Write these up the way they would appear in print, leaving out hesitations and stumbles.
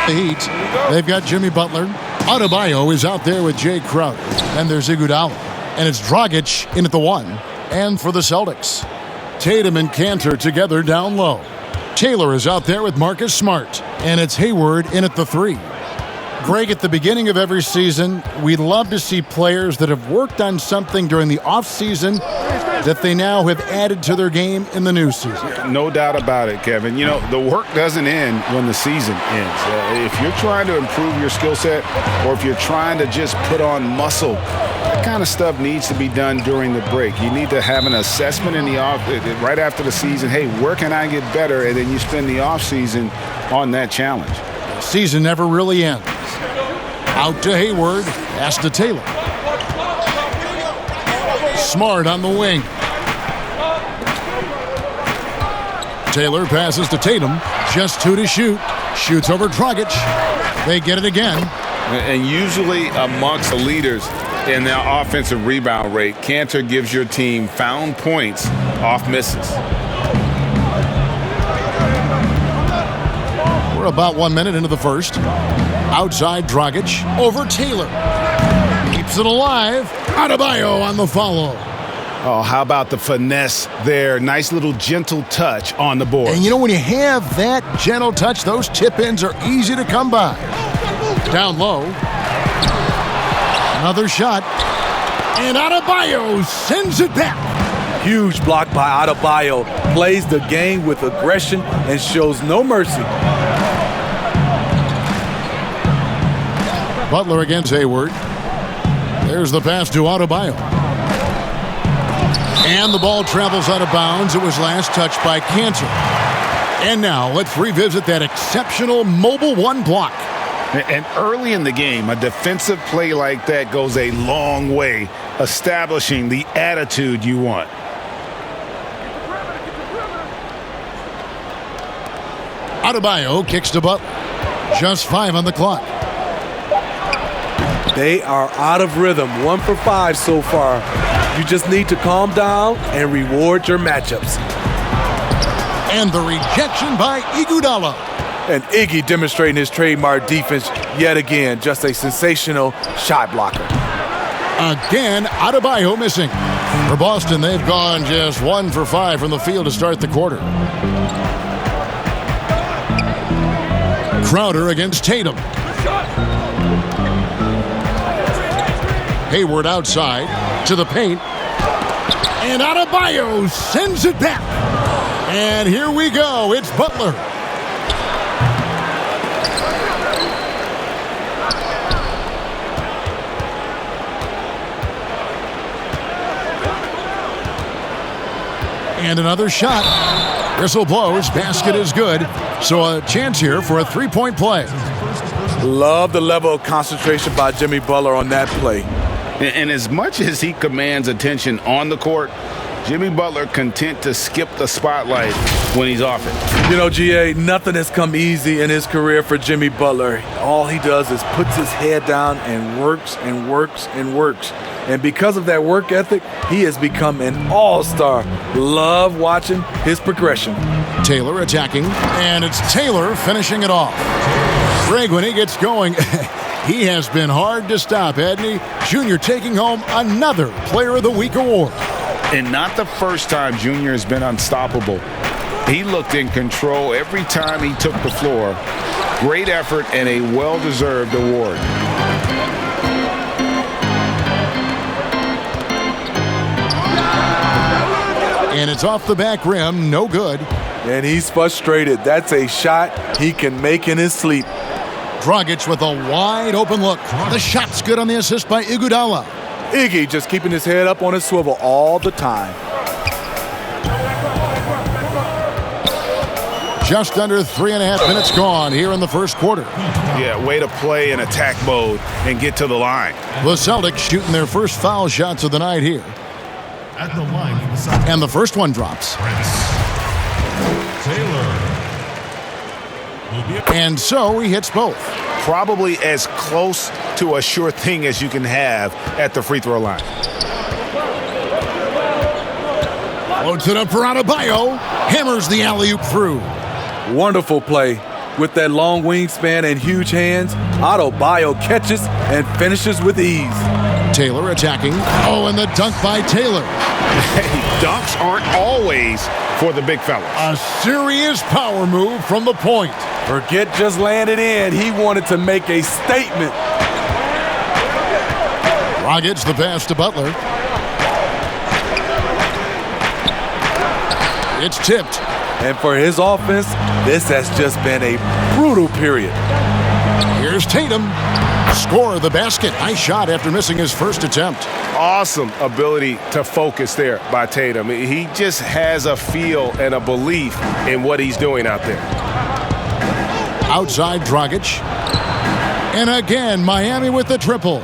The Heat, they've got Jimmy Butler. Adebayo is out there with Jay Crowder. And there's Iguodala. And it's Dragic in at the 1. And for the Celtics, Tatum and Cantor together down low. Taylor is out there with Marcus Smart. And it's Hayward in at the 3. Greg, at the beginning of every season, we'd love to see players that have worked on something during the offseason that they now have added to their game in the new season. No doubt about it, Kevin. You know, the work doesn't end when the season ends. If you're trying to improve your skill set or if you're trying to just put on muscle, that kind of stuff needs to be done during the break. You need to have an assessment in the right after the season. Hey, where can I get better? And then you spend the offseason on that challenge. The season never really ends. Out to Hayward, pass to Taylor. Smart on the wing. Taylor passes to Tatum. Just 2 to shoot. Shoots over Dragic. They get it again. And usually amongst the leaders in their offensive rebound rate, Cantor gives your team found points off misses. We're about 1 minute into the first. Outside Dragic over Taylor. Keeps it alive. Adebayo on the follow. Oh, how about the finesse there? Nice little gentle touch on the board. And you know, when you have that gentle touch, those tip-ins are easy to come by. Down low. Another shot. And Adebayo sends it back. Huge block by Adebayo. Plays the game with aggression and shows no mercy. Butler against Hayward. There's the pass to Adebayo. And the ball travels out of bounds. It was last touched by Cantor. And now let's revisit that exceptional mobile 1 block. And early in the game, a defensive play like that goes a long way, establishing the attitude you want. Adebayo kicks to Butler. Just 5 on the clock. They are out of rhythm, 1 for 5 so far. You just need to calm down and reward your matchups. And the rejection by Iguodala. And Iggy demonstrating his trademark defense yet again. Just a sensational shot blocker. Again, Adebayo missing. For Boston, they've gone just 1 for 5 from the field to start the quarter. Crowder against Tatum. Hayward outside to the paint. And Adebayo sends it back. And here we go. It's Butler. And another shot. Whistle blows. Basket is good. So a chance here for a 3-point play. Love the level of concentration by Jimmy Butler on that play. And as much as he commands attention on the court, Jimmy Butler content to skip the spotlight when he's off it. You know, GA, nothing has come easy in his career for Jimmy Butler. All he does is puts his head down and works and works and works. And because of that work ethic, he has become an all-star. Love watching his progression. Taylor attacking, and it's Taylor finishing it off. Greg, when he gets going, he has been hard to stop, hasn't he? Junior taking home another Player of the Week award. And not the first time Junior has been unstoppable. He looked in control every time he took the floor. Great effort and a well-deserved award. And it's off the back rim, no good. And he's frustrated. That's a shot he can make in his sleep. Dragic with a wide open look. The shot's good on the assist by Iguodala. Iggy just keeping his head up on his swivel all the time. Just under 3.5 minutes gone here in the first quarter. Yeah, way to play in attack mode and get to the line. The Celtics shooting their first foul shots of the night here. At the line, and the first one drops. Taylor. And so he hits both. Probably as close to a sure thing as you can have at the free throw line. Loads it up for Adebayo. Hammers the alley-oop through. Wonderful play. With that long wingspan and huge hands, Adebayo catches and finishes with ease. Taylor attacking. Oh, and the dunk by Taylor. Dunks aren't always for the big fellas. A serious power move from the point. Forget just laying it in. He wanted to make a statement. Dragic the pass to Butler. It's tipped. And for his offense, this has just been a brutal period. Here's Tatum. Score the basket. Nice shot after missing his first attempt. Awesome ability to focus there by Tatum. He just has a feel and a belief in what he's doing out there. Outside Dragic. And again, Miami with the triple.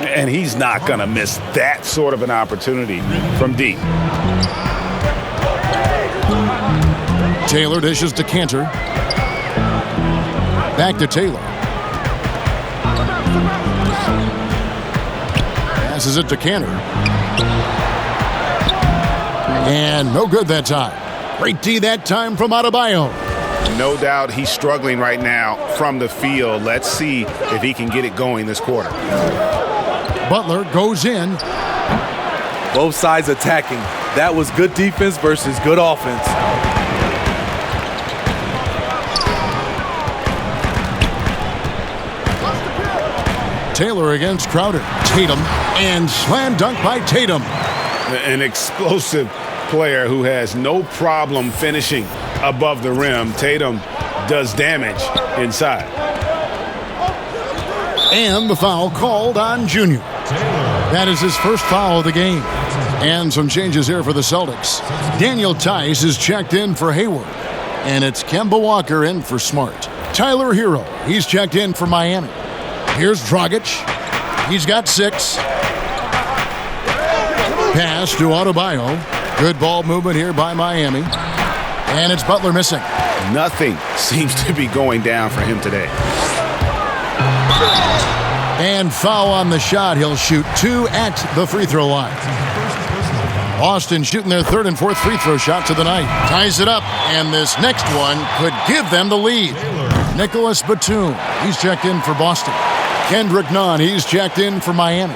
And he's not going to miss that sort of an opportunity from deep. Taylor dishes to Cantor. Back to Taylor. Passes it to Cantor. And no good that time. Great D that time from Adebayo. No doubt he's struggling right now from the field. Let's see if he can get it going this quarter. Butler goes in. Both sides attacking. That was good defense versus good offense. Taylor against Crowder. Tatum, and slam dunk by Tatum. An explosive player who has no problem finishing above the rim. Tatum does damage inside. And the foul called on Junior. That is his first foul of the game. And some changes here for the Celtics. Daniel Tice is checked in for Hayward. And it's Kemba Walker in for Smart. Tyler Hero, he's checked in for Miami. Here's Dragic. He's got 6. Pass to Adebayo. Good ball movement here by Miami. And it's Butler missing. Nothing seems to be going down for him today. And foul on the shot. He'll shoot 2 at the free throw line. Boston shooting their 3rd and 4th free throw shots of the night. Ties it up, and this next one could give them the lead. Nicholas Batum, he's checked in for Boston. Kendrick Nunn, he's checked in for Miami.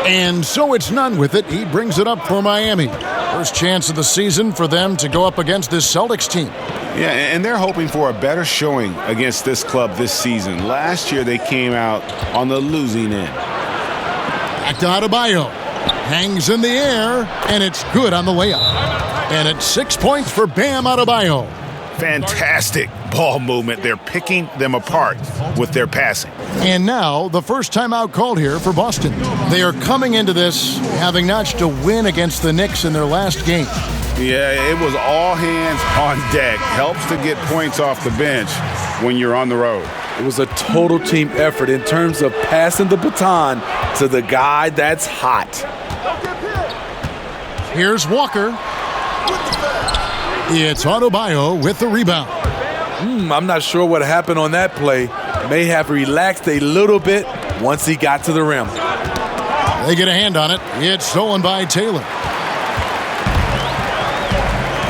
And so it's Nunn with it. He brings it up for Miami. First chance of the season for them to go up against this Celtics team. Yeah, and they're hoping for a better showing against this club this season. Last year, they came out on the losing end. Back to Adebayo. Hangs in the air, and it's good on the layup. And it's 6 points for Bam Adebayo. Fantastic ball movement. They're picking them apart with their passing. And now, the first timeout called here for Boston. They are coming into this having notched a win against the Knicks in their last game. Yeah, it was all hands on deck. Helps to get points off the bench when you're on the road. It was a total team effort in terms of passing the baton to the guy that's hot. Here's Walker. It's Adebayo with the rebound. I'm not sure what happened on that play. May have relaxed a little bit once he got to the rim. They get a hand on it. It's stolen by Taylor.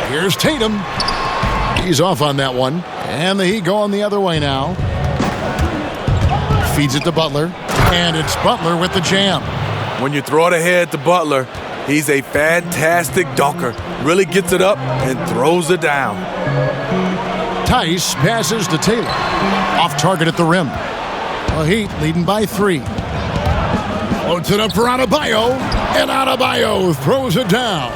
Here's Tatum. He's off on that one. And the Heat going the other way now. Feeds it to Butler. And it's Butler with the jam. When you throw it ahead to Butler, he's a fantastic dunker. Really gets it up and throws it down. Tice passes to Taylor. Off target at the rim. The Heat leading by 3. Floats it up for Adebayo. And Adebayo throws it down.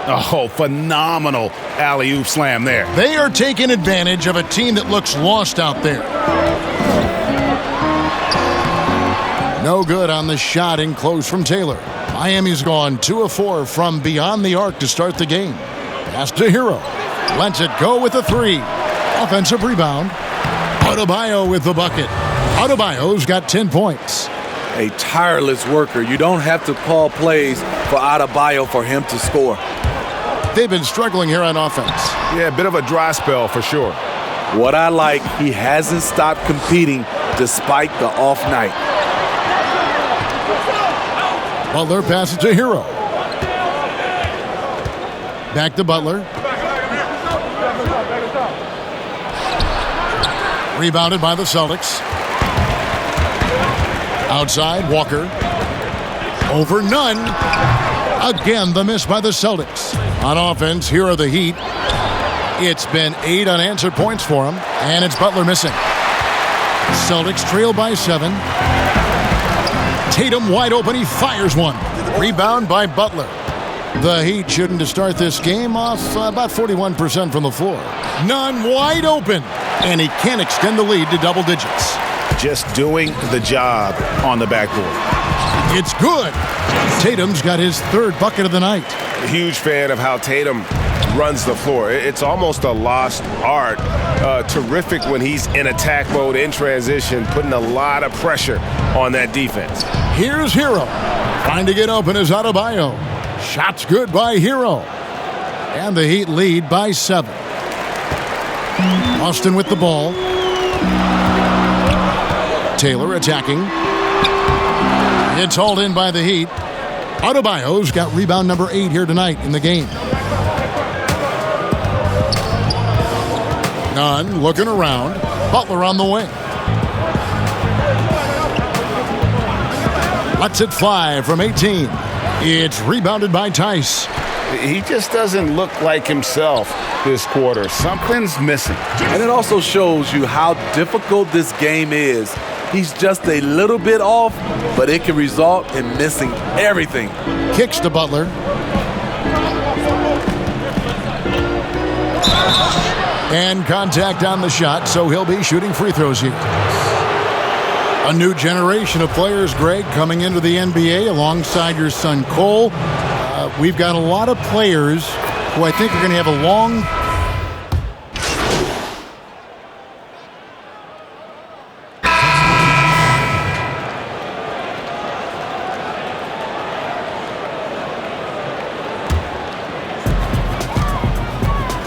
Oh, phenomenal alley-oop slam there. They are taking advantage of a team that looks lost out there. No good on the shot in close from Taylor. Miami's gone 2 of 4 from beyond the arc to start the game. Pass to Hero. Lets it go with a 3. Offensive rebound. Adebayo with the bucket. Adebayo's got 10 points. A tireless worker. You don't have to call plays for Adebayo for him to score. They've been struggling here on offense. Yeah, a bit of a dry spell for sure. What I like, he hasn't stopped competing despite the off night. Butler passes to Hero. Back to Butler. Rebounded by the Celtics. Outside, Walker. Over Nunn. Again, the miss by the Celtics. On offense, here are the Heat. It's been 8 unanswered points for them, and it's Butler missing. Celtics trail by 7. Tatum wide open. He fires one. Rebound by Butler. The Heat shooting to start this game off about 41% from the floor. Nunn wide open, and he can't extend the lead to double digits. Just doing the job on the backboard. It's good. Tatum's got his 3rd bucket of the night. Huge fan of how Tatum runs the floor. It's almost a lost art. Terrific when he's in attack mode, in transition, putting a lot of pressure on that defense. Here's Hero. Trying to get open is Adebayo. Shot's good by Hero. And the Heat lead by 7. Austin with the ball. Taylor attacking. It's hauled in by the Heat. Adebayo's got rebound number 8 here tonight in the game. Nunn looking around. Butler on the wing. Lets it fly from 18. It's rebounded by Tice. He just doesn't look like himself this quarter. Something's missing. And it also shows you how difficult this game is. He's just a little bit off, but it can result in missing everything. Kicks to Butler. And contact on the shot, so he'll be shooting free throws here. A new generation of players, Greg, coming into the NBA alongside your son Cole. We've got a lot of players who I think are going to have a long...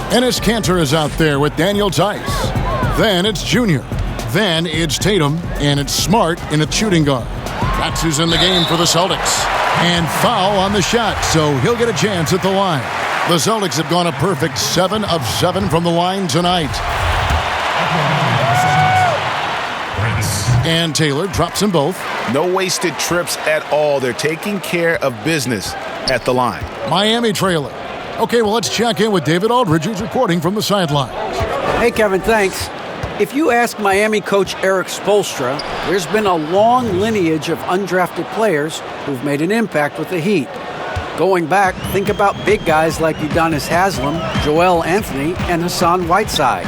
Enes Kanter is out there with Daniel Tice. Then it's Junior. Then it's Tatum, and it's Smart in a shooting guard. That's who's in the game for the Celtics. And foul on the shot, so he'll get a chance at the line. The Celtics have gone a perfect 7 of 7 from the line tonight. And Taylor drops them both. No wasted trips at all. They're taking care of business at the line. Miami trailer. Okay, well, let's check in with David Aldridge, who's reporting from the sideline. Hey, Kevin, thanks. If you ask Miami coach Eric Spoelstra, there's been a long lineage of undrafted players who've made an impact with the Heat. Going back, think about big guys like Udonis Haslem, Joel Anthony, and Hassan Whiteside.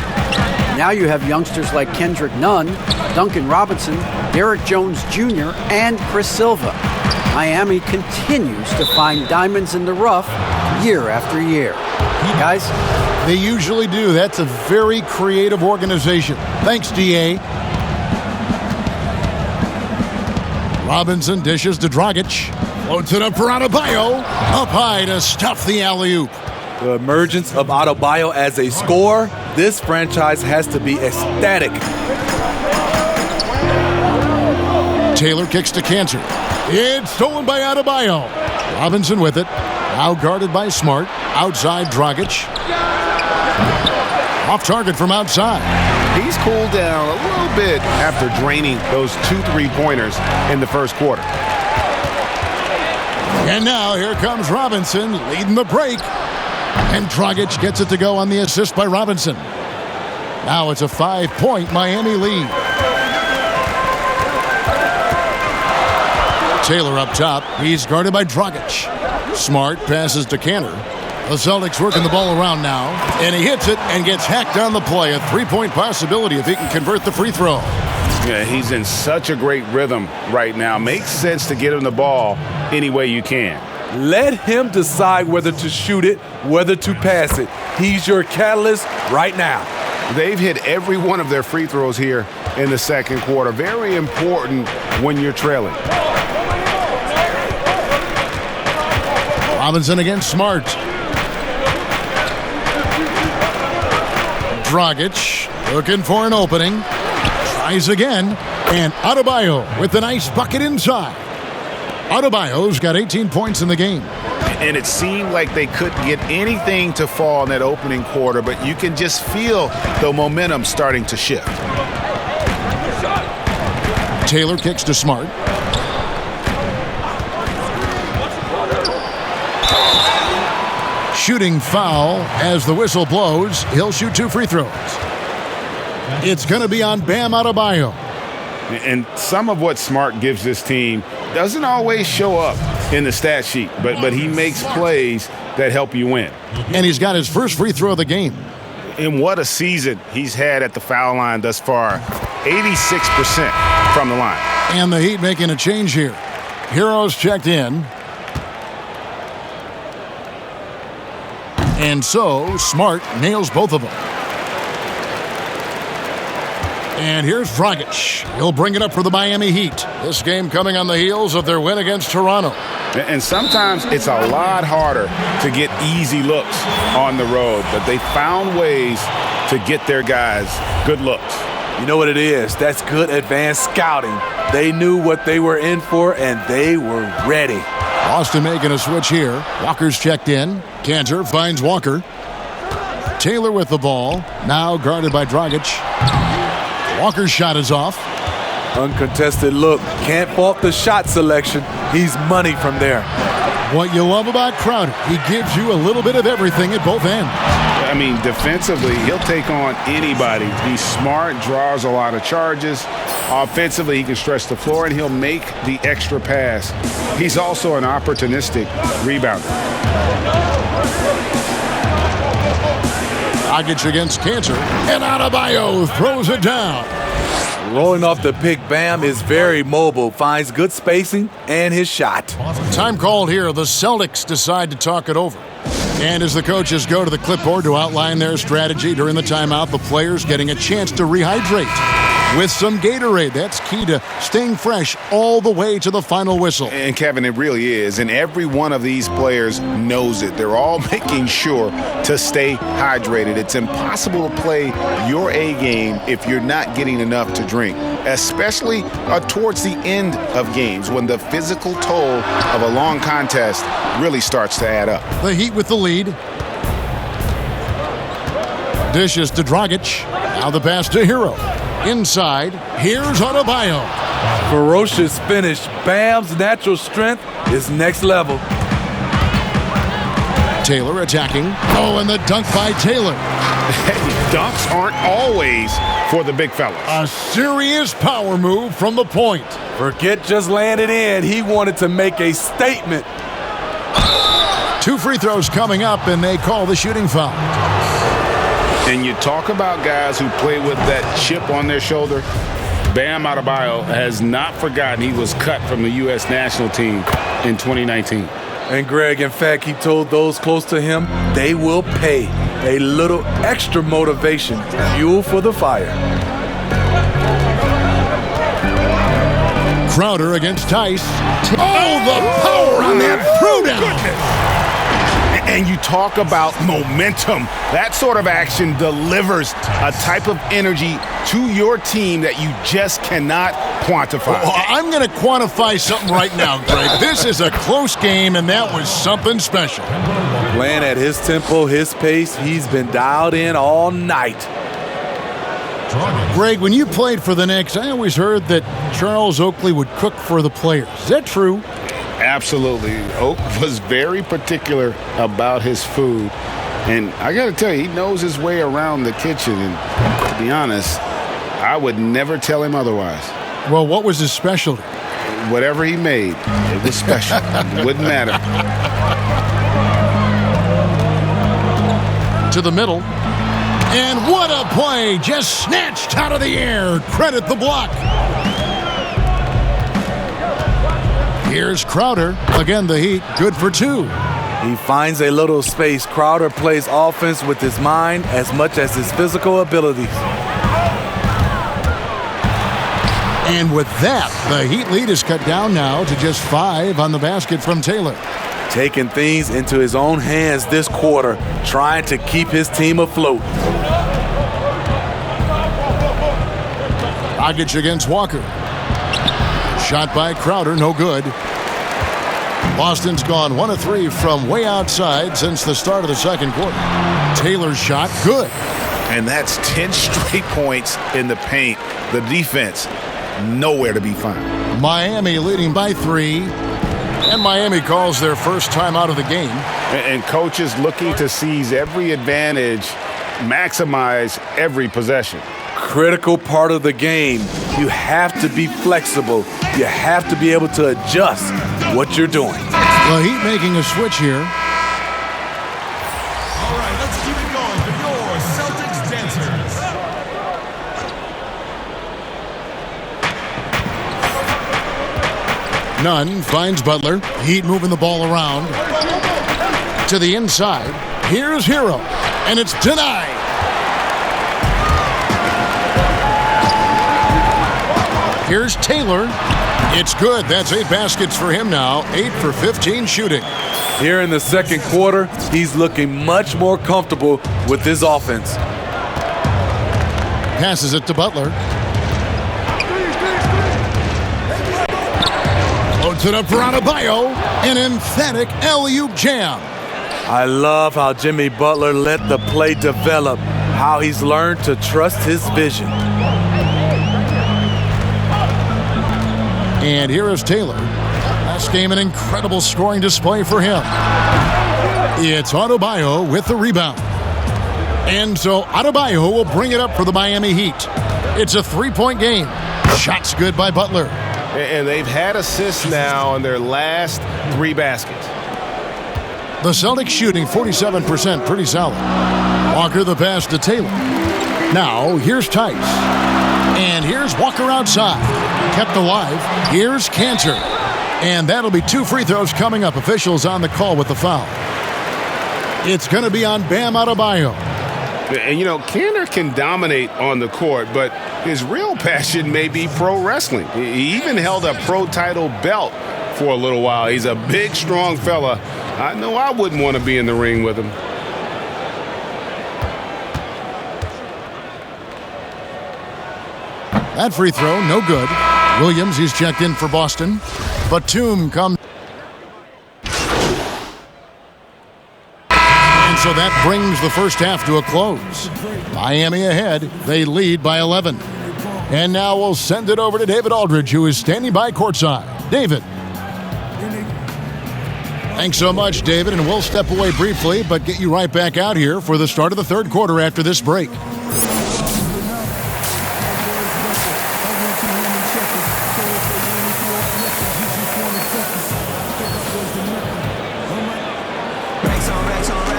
Now you have youngsters like Kendrick Nunn, Duncan Robinson, Derrick Jones Jr., and Chris Silva. Miami continues to find diamonds in the rough year after year. Guys? They usually do. That's a very creative organization. Thanks, D.A. Robinson dishes to Dragic. Floats it up for Adebayo. Up high to stuff the alley-oop. The emergence of Adebayo as a scorer, this franchise has to be ecstatic. Taylor kicks to Kanter. It's stolen by Adebayo. Robinson with it. Now guarded by Smart. Outside Dragic. Off target from outside. He's cooled down a little bit after draining those 2 3-pointers in the first quarter. And now here comes Robinson leading the break. And Dragic gets it to go on the assist by Robinson. Now it's a 5-point Miami lead. Taylor up top. He's guarded by Dragic. Smart passes to Kanter. The Celtics working the ball around now. And he hits it and gets hacked on the play. A 3-point possibility if he can convert the free throw. Yeah, he's in such a great rhythm right now. Makes sense to get him the ball any way you can. Let him decide whether to shoot it, whether to pass it. He's your catalyst right now. They've hit every one of their free throws here in the second quarter. Very important when you're trailing. Robinson against Smart. Dragic looking for an opening. Tries again. And Adebayo with a nice bucket inside. Adebayo's got 18 points in the game. And it seemed like they couldn't get anything to fall in that opening quarter, but you can just feel the momentum starting to shift. Taylor kicks to Smart. Shooting foul as the whistle blows. He'll shoot 2 free throws. It's going to be on Bam Adebayo. And some of what Smart gives this team doesn't always show up in the stat sheet, but he makes plays that help you win. And he's got his first free throw of the game. And what a season he's had at the foul line thus far. 86% from the line. And the Heat making a change here. Heroes checked in. And so Smart nails both of them. And here's Dragic. He'll bring it up for the Miami Heat. This game coming on the heels of their win against Toronto. And sometimes it's a lot harder to get easy looks on the road, but they found ways to get their guys good looks. You know what it is? That's good advanced scouting. They knew what they were in for, and they were ready. Boston making a switch here. Walker's checked in. Cantor finds Walker. Taylor with the ball. Now guarded by Dragic. Walker's shot is off. Uncontested look. Can't fault the shot selection. He's money from there. What you love about Crowder, he gives you a little bit of everything at both ends. I mean, defensively, he'll take on anybody. He's smart, draws a lot of charges. Offensively, he can stretch the floor, and he'll make the extra pass. He's also an opportunistic rebounder. Dragic against Cantor, and Adebayo throws it down. Rolling off the pick, Bam is very mobile, finds good spacing and his shot. Time called here. The Celtics decide to talk it over. And as the coaches go to the clipboard to outline their strategy during the timeout, the players getting a chance to rehydrate with some Gatorade. That's key to staying fresh all the way to the final whistle. And Kevin, it really is. And every one of these players knows it. They're all making sure to stay hydrated. It's impossible to play your A game if you're not getting enough to drink, especially towards the end of games when the physical toll of a long contest really starts to add up. The Heat with the lead. Dishes to Dragic. Now the pass to Hero. Inside, here's Adebayo. Ferocious finish. Bam's natural strength is next level. Taylor attacking. Oh, and the dunk by Taylor. Dunks aren't always for the big fellas. A serious power move from the point. Forget just laying it in. He wanted to make a statement. 2 free throws coming up, and they call the shooting foul. And you talk about guys who play with that chip on their shoulder. Bam Adebayo has not forgotten he was cut from the U.S. national team in 2019. And Greg, in fact, he told those close to him they will pay. A little extra motivation, fuel for the fire. Crowder against Tice. Oh, the power on that throwdown. And you talk about momentum. That sort of action delivers a type of energy to your team that you just cannot quantify. Well, I'm going to quantify something right now, Greg. This is a close game, and that was something special. Playing at his tempo, his pace, he's been dialed in all night. Greg, when you played for the Knicks, I always heard that Charles Oakley would cook for the players. Is that true? Absolutely. Oak was very particular about his food. And I got to tell you, he knows his way around the kitchen. And to be honest, I would never tell him otherwise. Well, what was his specialty? Whatever he made, it was special. It wouldn't matter. To the middle. And what a play! Just snatched out of the air. Credit the block. Here's Crowder. Again, the Heat, good for 2. He finds a little space. Crowder plays offense with his mind as much as his physical abilities. And with that, the Heat lead is cut down now to just 5 on the basket from Taylor. Taking things into his own hands this quarter, trying to keep his team afloat. Dragic against Walker. Shot by Crowder, no good. Boston's gone 1 of 3 from way outside since the start of the second quarter. Taylor's shot, good. And that's 10 straight points in the paint. The defense nowhere to be found. Miami leading by 3. And Miami calls their first time out of the game. And coaches looking to seize every advantage, maximize every possession. Critical part of the game. You have to be flexible. You have to be able to adjust what you're doing. The Heat making a switch here. All right, let's keep it going for your Celtics dancers. Nunn finds Butler. Heat moving the ball around. To the inside. Here's Hero. And it's denied. Here's Taylor. It's good. That's 8 baskets for him now. 8 for 15 shooting. Here in the second quarter, he's looking much more comfortable with his offense. Passes it to Butler. Loads it up for Adebayo. An emphatic alley-oop jam. I love how Jimmy Butler let the play develop, how he's learned to trust his vision. And here is Taylor. Last game, an incredible scoring display for him. It's Adebayo with the rebound. And so Adebayo will bring it up for the Miami Heat. It's a 3-point game. Shots good by Butler. And they've had assists now on their last 3 baskets. The Celtics shooting 47%, pretty solid. Walker the pass to Taylor. Now here's Tice. And here's Walker outside. Kept alive. Here's Cantor. And that'll be 2 free throws coming up. Officials on the call with the foul. It's going to be on Bam Adebayo. And, Cantor can dominate on the court, but his real passion may be pro wrestling. He even held a pro title belt for a little while. He's a big, strong fella. I know I wouldn't want to be in the ring with him. That free throw, no good. Williams, he's checked in for Boston. Batum comes. And so that brings the first half to a close. Miami ahead. They lead by 11. And now we'll send it over to David Aldridge, who is standing by courtside. David. Thanks so much, David, and we'll step away briefly, but get you right back out here for the start of the third quarter after this break.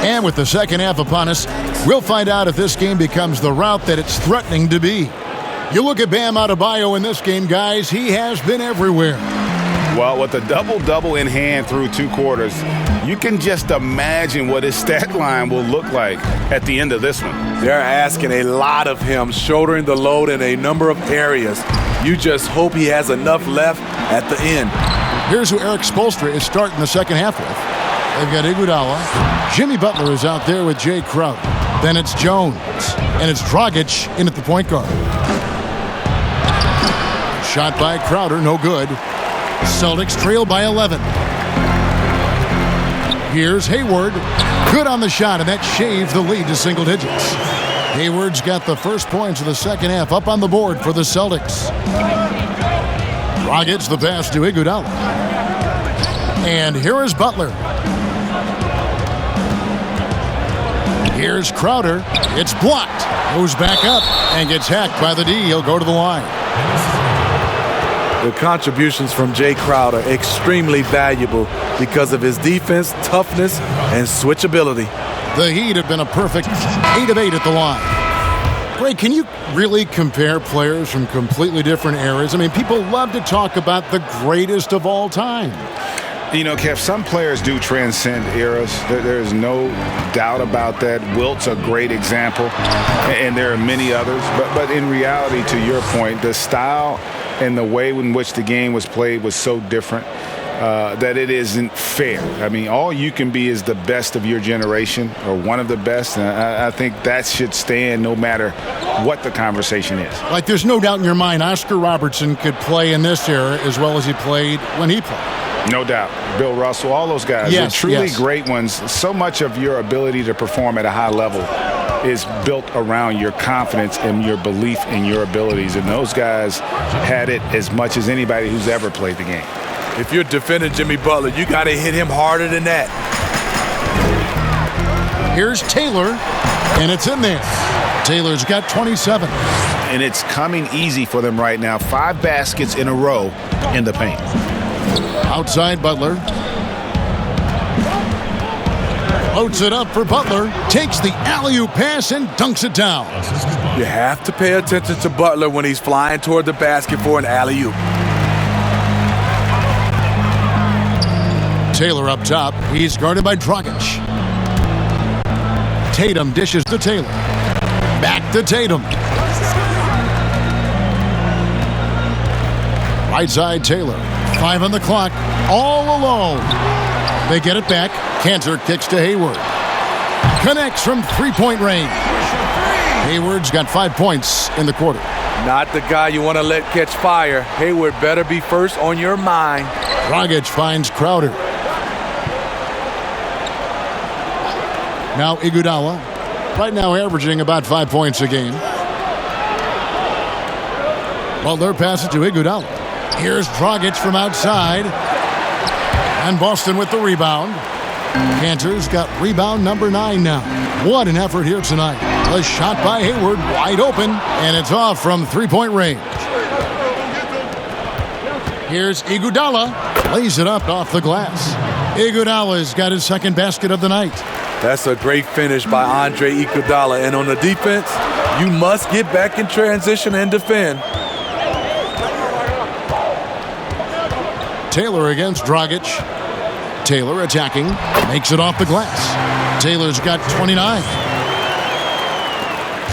And with the second half upon us, we'll find out if this game becomes the route that it's threatening to be. You look at Bam Adebayo in this game, guys, he has been everywhere. Well, with a double-double in hand through 2 quarters, you can just imagine what his stat line will look like at the end of this one. They're asking a lot of him, shouldering the load in a number of areas. You just hope he has enough left at the end. Here's who Eric Spoelstra is starting the second half with. They've got Iguodala. Jimmy Butler is out there with Jay Crowder. Then it's Jones. And it's Dragic in at the point guard. Shot by Crowder, no good. Celtics trail by 11. Here's Hayward. Good on the shot, and that shaves the lead to single digits. Hayward's got the first points of the second half up on the board for the Celtics. Dragic the pass to Iguodala. And here is Butler. Here's Crowder. It's blocked. Goes back up and gets hacked by the D. He'll go to the line. The contributions from Jay Crowder extremely valuable because of his defense, toughness, and switchability. The Heat have been a perfect 8 of 8 at the line. Greg, can you really compare players from completely different eras? I mean, people love to talk about the greatest of all time. Kev, some players do transcend eras. There's no doubt about that. Wilt's a great example, and there are many others. But in reality, to your point, the style and the way in which the game was played was so different that it isn't fair. I mean, all you can be is the best of your generation or one of the best, and I think that should stand no matter what the conversation is. Like, there's no doubt in your mind Oscar Robertson could play in this era as well as he played when he played. No doubt. Bill Russell, all those guys. Yes, They're truly yes. great ones. So much of your ability to perform at a high level is built around your confidence and your belief in your abilities. And those guys had it as much as anybody who's ever played the game. If you're defending Jimmy Butler, you got to hit him harder than that. Here's Taylor, and it's in there. Taylor's got 27. And it's coming easy for them right now. 5 baskets in a row in the paint. Outside Butler. Loads it up for Butler. Takes the alley-oop pass and dunks it down. You have to pay attention to Butler when he's flying toward the basket for an alley-oop. Taylor up top. He's guarded by Dragic. Tatum dishes to Taylor. Back to Tatum. Right side Taylor. 5 on the clock. All alone. They get it back. Cantor kicks to Hayward. Connects from three-point range. Hayward's got 5 points in the quarter. Not the guy you want to let catch fire. Hayward better be first on your mind. Dragic finds Crowder. Now Iguodala. Right now averaging about 5 points a game. Butler passes to Iguodala. Here's Dragic from outside. And Boston with the rebound. Cantor's got rebound number 9 now. What an effort here tonight. A shot by Hayward, wide open, and it's off from three-point range. Here's Iguodala. Lays it up off the glass. Iguodala's got his second basket of the night. That's a great finish by Andre Iguodala. And on the defense, you must get back in transition and defend. Taylor against Dragic. Taylor attacking. Makes it off the glass. Taylor's got 29.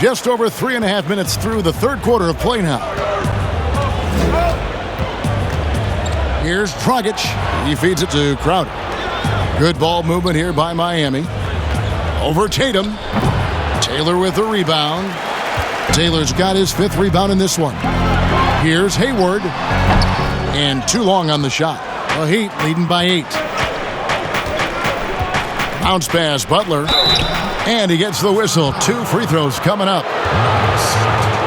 Just over 3.5 minutes through the third quarter of play now. Here's Dragic. He feeds it to Crowder. Good ball movement here by Miami. Over Tatum. Taylor with the rebound. Taylor's got his 5th rebound in this one. Here's Hayward. And too long on the shot. The Heat leading by 8. Bounce pass, Butler. And he gets the whistle. 2 free throws coming up.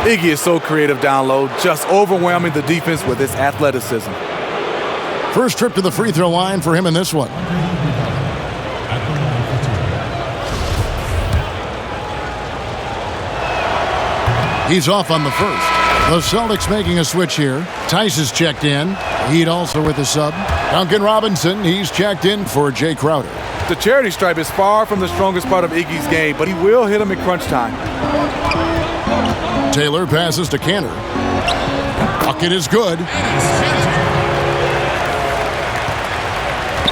Iggy is so creative down low, just overwhelming the defense with his athleticism. First trip to the free throw line for him in this one. He's off on the first. The Celtics making a switch here. Tice is checked in. Heat also with a sub. Duncan Robinson, he's checked in for Jay Crowder. The charity stripe is far from the strongest part of Iggy's game, but he will hit him in crunch time. Taylor passes to Cantor. Bucket is good.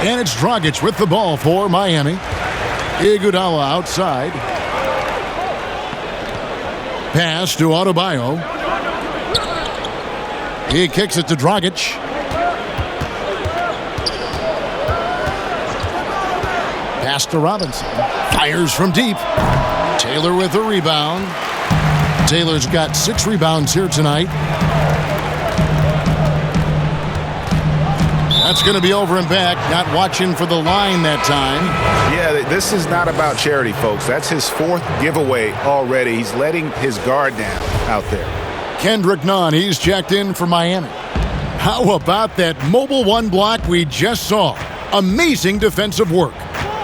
And it's Dragic with the ball for Miami. Iguodala outside. Pass to Adebayo. He kicks it to Dragic. Pass to Robinson. Fires from deep. Taylor with the rebound. Taylor's got 6 rebounds here tonight. That's going to be over and back. Not watching for the line that time. Yeah, this is not about charity, folks. That's his 4th giveaway already. He's letting his guard down out there. Kendrick Nunn, he's checked in for Miami. How about that mobile 1 block we just saw? Amazing defensive work.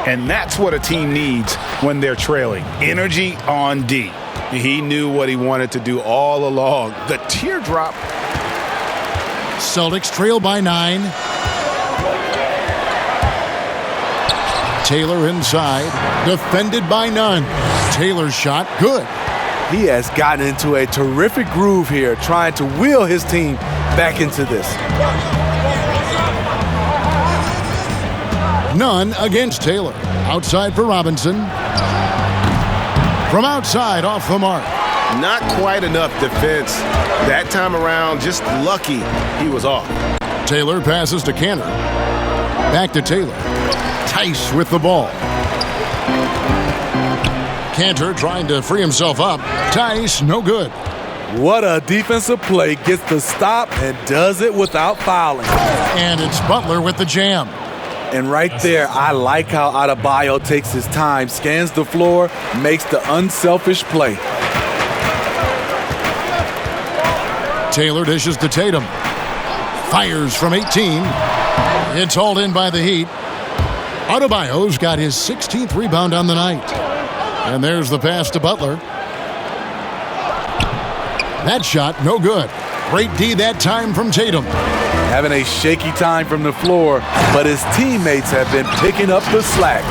And that's what a team needs when they're trailing. Energy on D. He knew what he wanted to do all along. The teardrop. Celtics trail by 9. Taylor inside. Defended by Nunn. Taylor's shot, good. He has gotten into a terrific groove here, trying to wheel his team back into this. Nunn against Taylor. Outside for Robinson. From outside, off the mark. Not quite enough defense. That time around, just lucky he was off. Taylor passes to Cantor. Back to Taylor. Tice with the ball. Cantor trying to free himself up. Tice, no good. What a defensive play. Gets the stop and does it without fouling. And it's Butler with the jam. And right there, I like how Adebayo takes his time, scans the floor, makes the unselfish play. Taylor dishes to Tatum. Fires from 18. It's hauled in by the Heat. Adebayo's got his 16th rebound on the night. And there's the pass to Butler. That shot, no good. Great D that time from Tatum. Having a shaky time from the floor, but his teammates have been picking up the slack.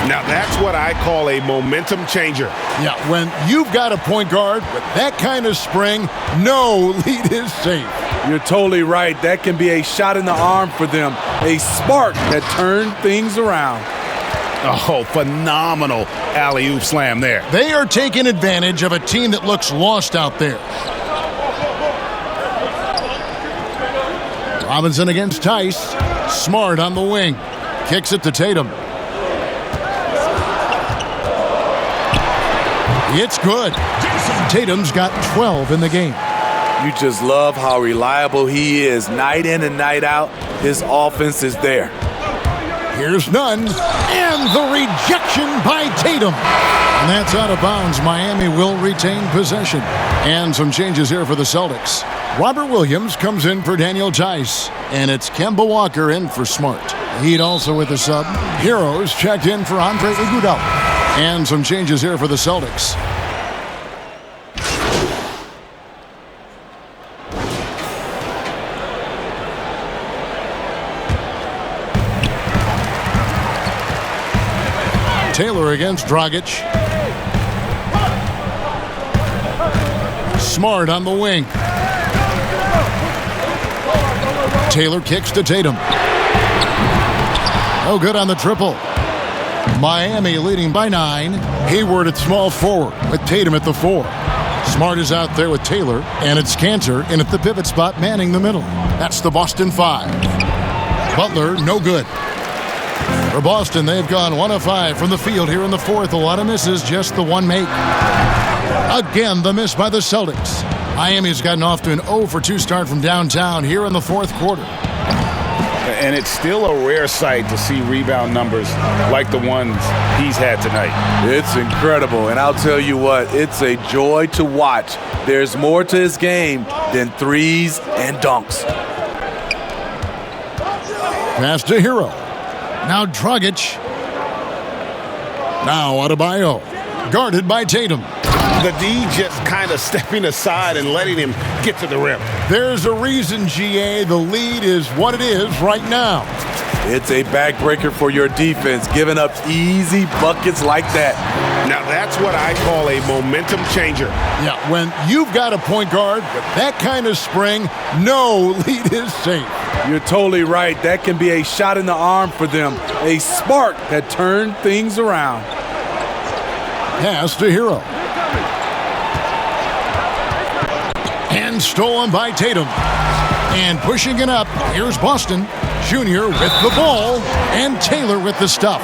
Now that's what I call a momentum changer. Yeah, when you've got a point guard with that kind of spring, no lead is safe. You're totally right. That can be a shot in the arm for them, a spark that turned things around. Oh, phenomenal alley-oop slam there. They are taking advantage of a team that looks lost out there. Robinson against Tice. Smart on the wing. Kicks it to Tatum. It's good. Tatum's got 12 in the game. You just love how reliable he is. Night in and night out, his offense is there. Here's none. And the rejection by Tatum. And that's out of bounds. Miami will retain possession. And some changes here for the Celtics. Robert Williams comes in for Daniel Tice. And it's Kemba Walker in for Smart. Heat also with the sub. Heroes checked in for Andre Iguodala. And some changes here for the Celtics. Taylor against Dragic. Smart on the wing. Taylor kicks to Tatum. Oh, good on the triple. Miami leading by 9. Hayward at small forward with Tatum at the 4. Smart is out there with Taylor, and it's Cantor in at the pivot spot manning the middle. That's the Boston 5. Butler, no good. For Boston, they've gone 1 of 5 from the field here in the fourth. A lot of misses, just the one make. Again, the miss by the Celtics. Miami's gotten off to an 0 for 2 start from downtown here in the fourth quarter. And it's still a rare sight to see rebound numbers like the ones he's had tonight. It's incredible, and I'll tell you what, it's a joy to watch. There's more to his game than threes and dunks. Pass to Hero. Now Dragic. Now Adebayo. Guarded by Tatum. The D just kind of stepping aside and letting him get to the rim. There's a reason, GA. The lead is what it is right now. It's a backbreaker for your defense, giving up easy buckets like that. Now that's what I call a momentum changer. Yeah, when you've got a point guard with that kind of spring, no lead is safe. You're totally right. That can be a shot in the arm for them, a spark that turned things around. Pass to Hero. And stolen by Tatum. And pushing it up, here's Boston. Junior with the ball, and Taylor with the stuff.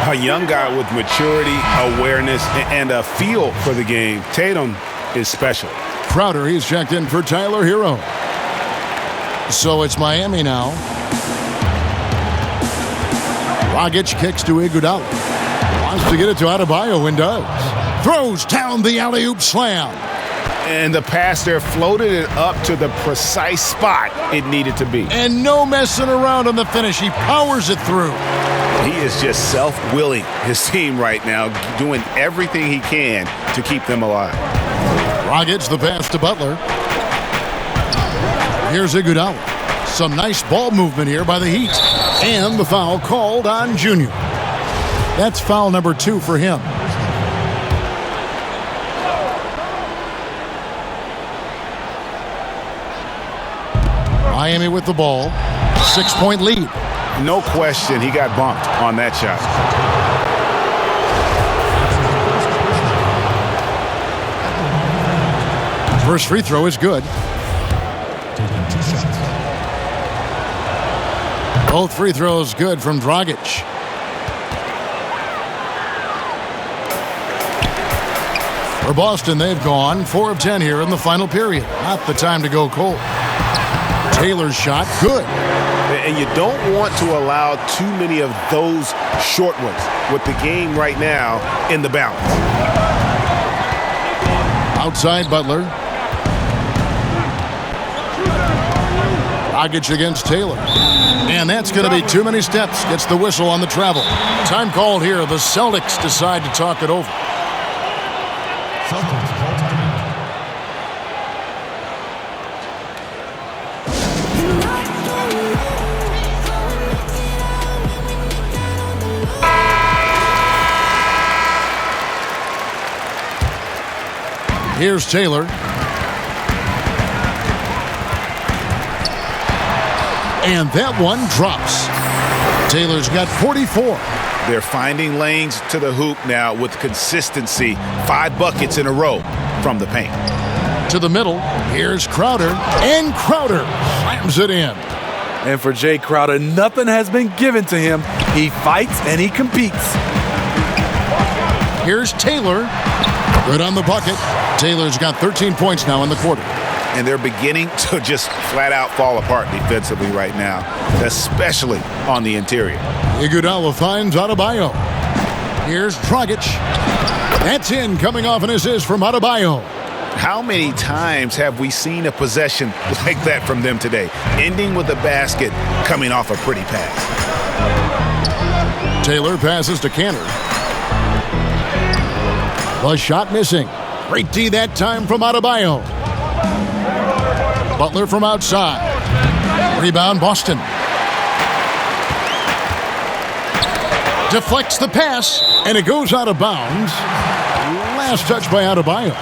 A young guy with maturity, awareness, and a feel for the game. Tatum is special. Crowder, he's checked in for Tyler Hero. So it's Miami now. Dragic kicks to Iguodala. Wants to get it to Adebayo and does. Throws down the alley-oop slam. And the pass there floated it up to the precise spot it needed to be. And no messing around on the finish. He powers it through. He is just self-willing his team right now, doing everything he can to keep them alive. Dragic the pass to Butler. Here's Iguodala. Some nice ball movement here by the Heat. And the foul called on Junior. That's foul number 2 for him. Miami with the ball. 6-point lead. No question he got bumped on that shot. First free throw is good. Both free throws good from Dragic. For Boston, they've gone 4 of 10 here in the final period. Not the time to go cold. Taylor's shot, good. and you don't want to allow too many of those short ones with the game right now in the balance. Outside Butler. Dragic against Taylor. And that's going to be too many steps. Gets the whistle on the travel. Time called here. The Celtics decide to talk it over. Celtics call timeout. Here's Taylor. And that one drops. Taylor's got 44. They're finding lanes to the hoop now with consistency. 5 buckets in a row from the paint. To the middle. Here's Crowder. And Crowder slams it in. And for Jay Crowder, nothing has been given to him. He fights and he competes. Here's Taylor. Good on the bucket. Taylor's got 13 points now in the quarter. And they're beginning to just flat out fall apart defensively right now, especially on the interior. Iguodala finds Adebayo. Here's Dragic. That's in, coming off an assist from Adebayo. How many times have we seen a possession like that from them today, ending with a basket coming off a pretty pass? Taylor passes to Cantor. The shot missing. Great D that time from Adebayo. Butler from outside. Rebound Boston. Deflects the pass, and it goes out of bounds. Last touch by Adebayo.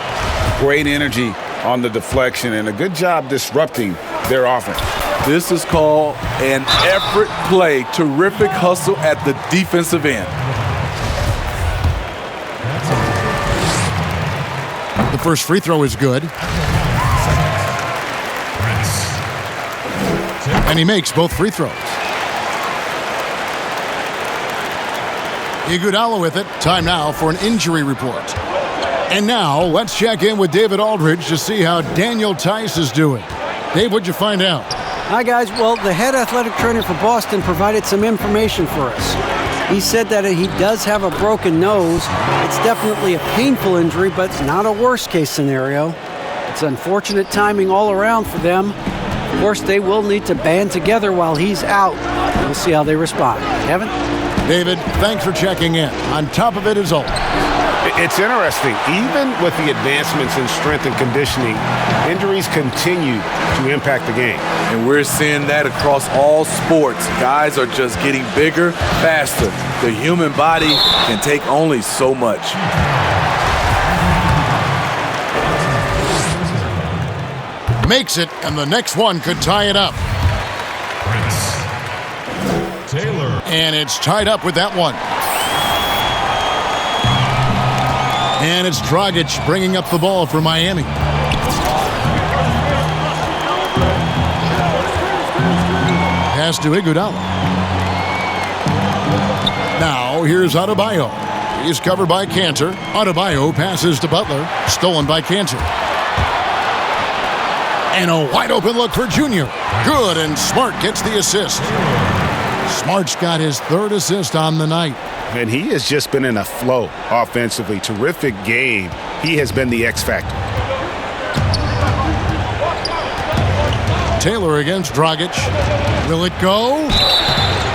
Great energy on the deflection and a good job disrupting their offense. This is called an effort play. Terrific hustle at the defensive end. The first free throw is good. And he makes both free throws. Iguodala with it. Time now for an injury report. And now let's check in with David Aldridge to see how Daniel Tice is doing. Dave, what'd you find out? Hi, guys. Well, the head athletic trainer for Boston provided some information for us. He said that he does have a broken nose. It's definitely a painful injury, but not a worst-case scenario. It's unfortunate timing all around for them. Of course, they will need to band together while he's out. We'll see how they respond. Kevin? David, thanks for checking in. On top of it is all. It's interesting. Even with the advancements in strength and conditioning, injuries continue to impact the game. And we're seeing that across all sports. Guys are just getting bigger, faster. The human body can take only so much. Makes it, and the next one could tie it up. Taylor. And it's tied up with that one. And it's Dragic bringing up the ball for Miami. Pass to Iguodala. Now here's Adebayo. He's covered by Cantor. Adebayo passes to Butler. Stolen by Cantor. And a wide open look for Junior. Good, and Smart gets the assist. Smart's got his 3rd assist on the night. And he has just been in a flow offensively. Terrific game. He has been the X factor. Taylor against Dragic. Will it go?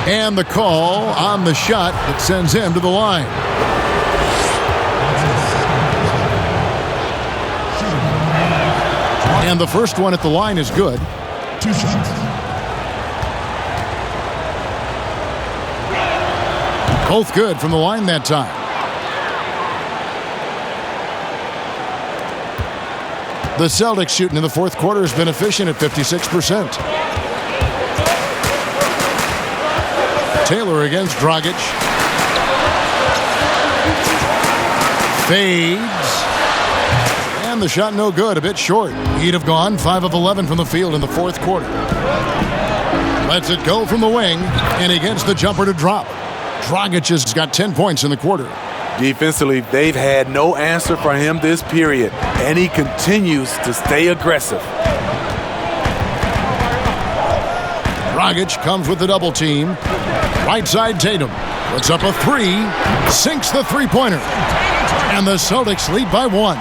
And the call on the shot that sends him to the line. And the first one at the line is good. 2 shots. Both good from the line that time. The Celtics shooting in the 4th quarter has been efficient at 56%. Taylor against Dragic. Fades. And the shot no good, a bit short. He'd have gone 5 of 11 from the field in the 4th quarter. Lets it go from the wing, and he gets the jumper to drop. Dragic has got 10 points in the quarter. Defensively, they've had no answer for him this period, and he continues to stay aggressive. Dragic comes with the double team. Right side Tatum puts up a three, sinks the three-pointer. And the Celtics lead by 1.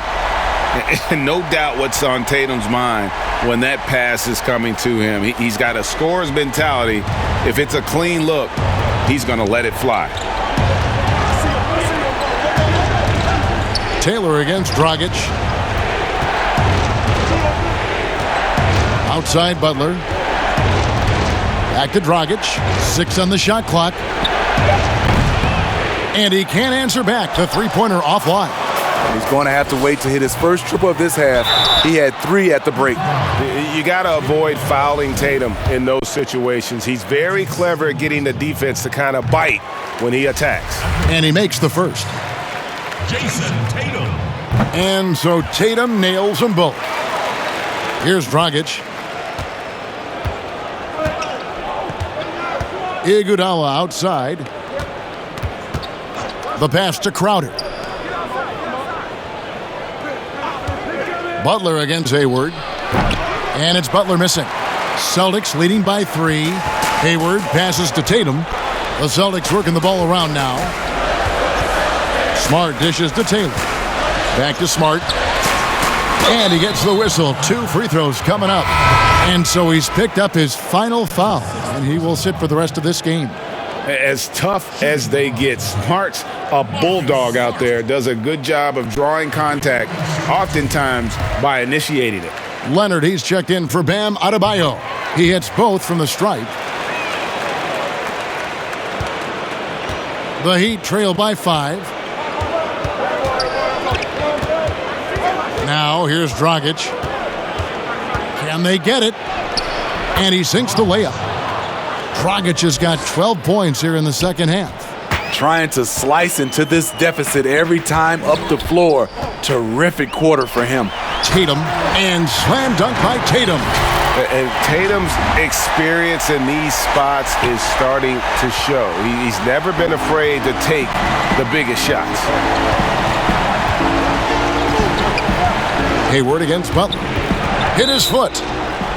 And no doubt what's on Tatum's mind when that pass is coming to him. He's got a scorer's mentality. If it's a clean look, he's going to let it fly. Taylor against Dragic. Outside Butler. Back to Dragic. 6 on the shot clock. And he can't answer back. The three-pointer offline. He's going to have to wait to hit his first triple of this half. He had 3 at the break. You got to avoid fouling Tatum in those situations. He's very clever at getting the defense to kind of bite when he attacks. And he makes the first. Jason Tatum. And so Tatum nails them both. Here's Dragic. Iguodala outside. The pass to Crowder. Butler against Hayward. And it's Butler missing. Celtics leading by 3. Hayward passes to Tatum. The Celtics working the ball around now. Smart dishes to Taylor. Back to Smart. And he gets the whistle. 2 free throws coming up. And so he's picked up his final foul. And he will sit for the rest of this game. As tough as they get, Smart's a bulldog out there, does a good job of drawing contact, oftentimes by initiating it. Leonard, he's checked in for Bam Adebayo. He hits both from the stripe. The Heat trail by 5. Now here's Dragic. Can they get it? And he sinks the layup. Dragic has got 12 points here in the second half. Trying to slice into this deficit every time up the floor. Terrific quarter for him. Tatum, and slam dunk by Tatum. And Tatum's experience in these spots is starting to show. He's never been afraid to take the biggest shots. Hayward against Butler. Hit his foot,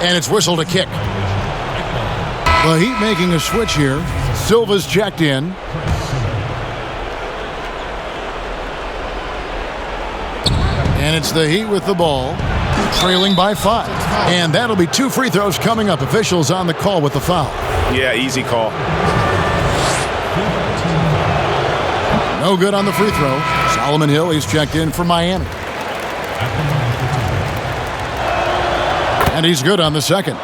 and it's whistled a kick. The Heat making a switch here. Silva's checked in. And it's the Heat with the ball, trailing by 5. And that'll be 2 free throws coming up. Officials on the call with the foul. Yeah, easy call. No good on the free throw. Solomon Hill, he's checked in for Miami. And he's good on the second.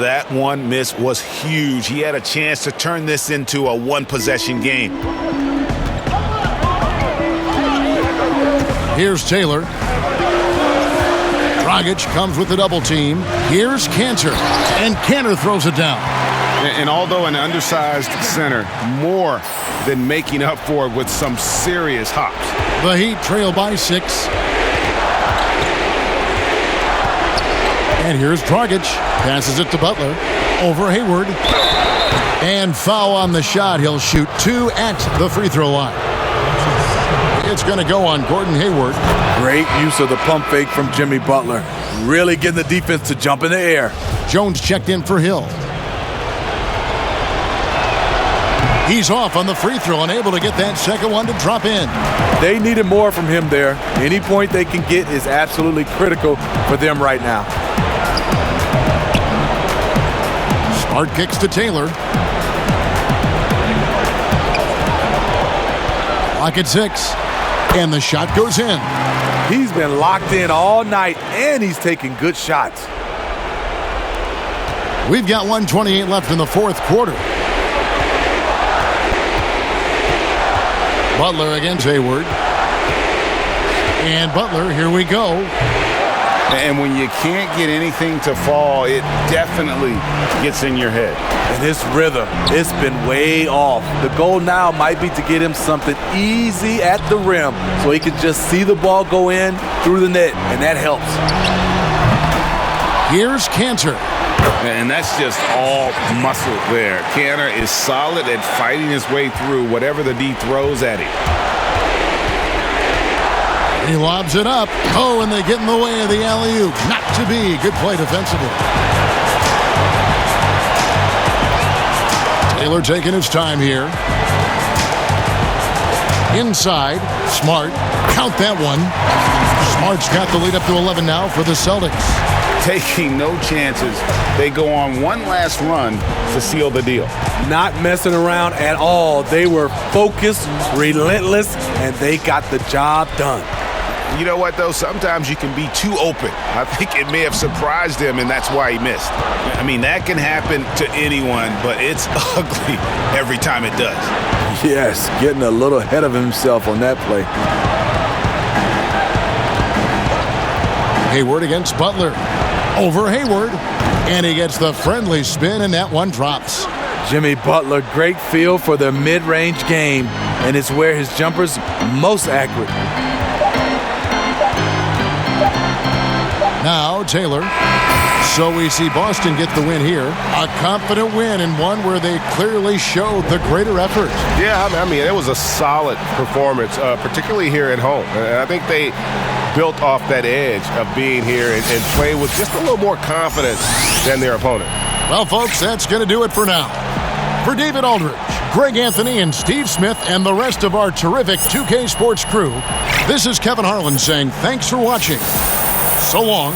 That one miss was huge. He had a chance to turn this into a one-possession game. Here's Taylor. Dragic comes with the double team. Here's Cantor. And Cantor throws it down. And although an undersized center, more than making up for it with some serious hops. The Heat trail by 6. And here's Dragic. Passes it to Butler. Over Hayward. And foul on the shot. He'll shoot 2 at the free throw line. It's going to go on Gordon Hayward. Great use of the pump fake from Jimmy Butler. Really getting the defense to jump in the air. Jones checked in for Hill. He's off on the free throw and able to get that second one to drop in. They needed more from him there. Any point they can get is absolutely critical for them right now. Smart kicks to Taylor. Clock at 6. And the shot goes in. He's been locked in all night, and he's taking good shots. We've got 1:28 left in the fourth quarter. Butler against Hayward. And Butler, here we go. And when you can't get anything to fall, it definitely gets in your head. And his rhythm, it's been way off. The goal now might be to get him something easy at the rim so he can just see the ball go in through the net, and that helps. Here's Cantor. And that's just all muscle there. Cantor is solid at fighting his way through whatever the D throws at him. He lobs it up. Oh, and they get in the way of the alley-oop. Not to be. Good play defensively. Taylor taking his time here. Inside, Smart. Count that one. Smart's got the lead up to 11 now for the Celtics. Taking no chances. They go on one last run to seal the deal. Not messing around at all. They were focused, relentless, and they got the job done. You know what, though? Sometimes you can be too open. I think it may have surprised him, and that's why he missed. I mean, that can happen to anyone, but it's ugly every time it does. Yes, getting a little ahead of himself on that play. Hayward against Butler. Over Hayward. And he gets the friendly spin, and that one drops. Jimmy Butler, great feel for the mid-range game, and it's where his jumper's most accurate. Now Taylor. So we see Boston get the win here. A confident win, and one where they clearly showed the greater effort. Yeah, I mean, it was a solid performance, particularly here at home. And I think they built off that edge of being here and play with just a little more confidence than their opponent. Well, folks, that's going to do it for now. For David Aldridge, Greg Anthony, and Steve Smith, and the rest of our terrific 2K Sports crew, this is Kevin Harlan saying thanks for watching. So long.